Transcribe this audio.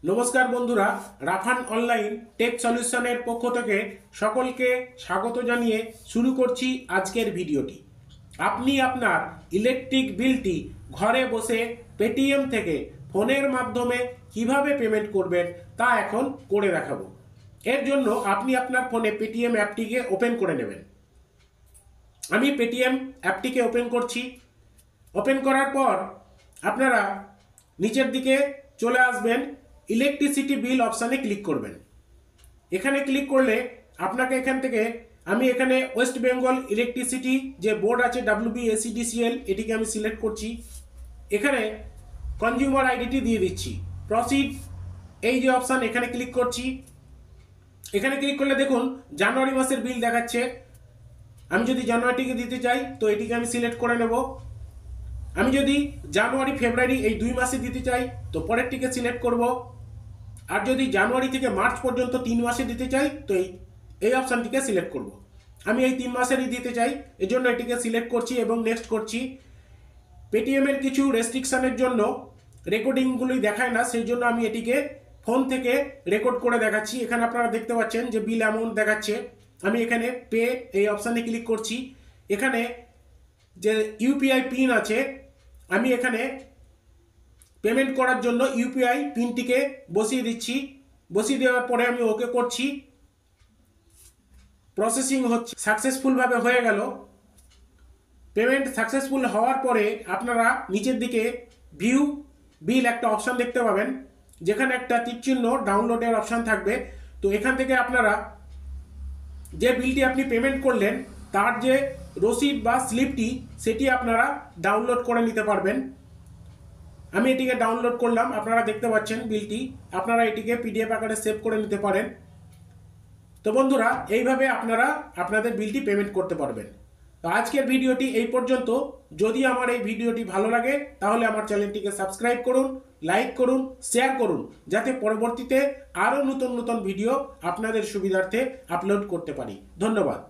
নমস্কার বন্ধুরা, Rafan online take সলিউশনের পক্ষ থেকে সকলকে স্বাগত জানিয়ে শুরু করছি আজকের ভিডিওটি। আপনি আপনার ইলেকট্রিক বিলটি ঘরে বসে পেটিএম থেকে ফোনের মাধ্যমে কিভাবে পেমেন্ট করবেন তা এখন করে দেখাবো। এর জন্য আপনি আপনার ফোনে পেটিএম অ্যাপটিকে ওপেন করে নেবেন। আমি পেটিএম অ্যাপটিকে ওপেন করছি। ওপেন করার পর আপনারা নিচের দিকে চলে আসবেন, ইলেকট্রিসিটি বিল অপশানে ক্লিক করবেন। এখানে ক্লিক করলে আপনাকে এখান থেকে আমি এখানে ওয়েস্ট বেঙ্গল ইলেকট্রিসিটি যে বোর্ড আছে WBSEDCL এটিকে আমি সিলেক্ট করছি। এখানে কনজিউমার আইডিটি দিয়ে দিচ্ছি। প্রসিড এই যে অপশান, এখানে ক্লিক করছি। এখানে ক্লিক করলে দেখুন জানুয়ারি মাসের বিল দেখাচ্ছে। আমি যদি জানুয়ারিটিকে দিতে চাই তো এটিকে আমি সিলেক্ট করে নেব। আমি যদি জানুয়ারি ফেব্রুয়ারি এই 2 মাসে দিতে চাই তো পরেরটিকে সিলেক্ট করব। আর যদি জানুয়ারি থেকে মার্চ পর্যন্ত 3 মাসে দিতে চাই তো এই অপশানটিকে সিলেক্ট করব। আমি এই 3 মাসেরই দিতে চাই, এজন্য এটিকে সিলেক্ট করছি এবং নেক্সট করছি। পেটিএমের কিছু রেস্ট্রিকশানের জন্য রেকর্ডিংগুলি দেখায় না, সেই জন্য আমি এটিকে ফোন থেকে রেকর্ড করে দেখাচ্ছি। এখানে আপনারা দেখতে পাচ্ছেন যে বিল অ্যামাউন্ট দেখাচ্ছে। আমি এখানে পে এই অপশানে ক্লিক করছি। এখানে যে ইউপিআই পিন আছে, আমি এখানে পেমেন্ট করার জন্য ইউপিআই পিনটিকে বসিয়ে দিচ্ছি। বসিয়ে দেওয়ার পরে আমি ওকে করছি। প্রসেসিং হচ্ছে, সাকসেসফুলভাবে হয়ে গেল। পেমেন্ট সাকসেসফুল হওয়ার পরে আপনারা নিচের দিকে ভিউ বিল একটা অপশান দেখতে পাবেন, যেখানে একটা তীরচিহ্ন ডাউনলোডের অপশান থাকবে। তো এখান থেকে আপনারা যে বিলটি আপনি পেমেন্ট করলেন তার যে রসিদ বা স্লিপটি সেটি আপনারা ডাউনলোড করে নিতে পারবেন। আমি এটিকে ডাউনলোড করলাম, আপনারা দেখতে পাচ্ছেন বিলটি। আপনারা এটিকে পিডিএফ আকারে সেভ করে নিতে পারেন। তো বন্ধুরা, এইভাবে আপনারা আপনাদের বিলটি পেমেন্ট করতে পারবেন। তো আজকের ভিডিওটি এই পর্যন্ত। যদি আমার এই ভিডিওটি ভালো লাগে তাহলে আমার চ্যানেলটিকে সাবস্ক্রাইব করুন, লাইক করুন, শেয়ার করুন, যাতে পরবর্তীতে আরও নতুন নতুন ভিডিও আপনাদের সুবিধার্থে আপলোড করতে পারি। ধন্যবাদ।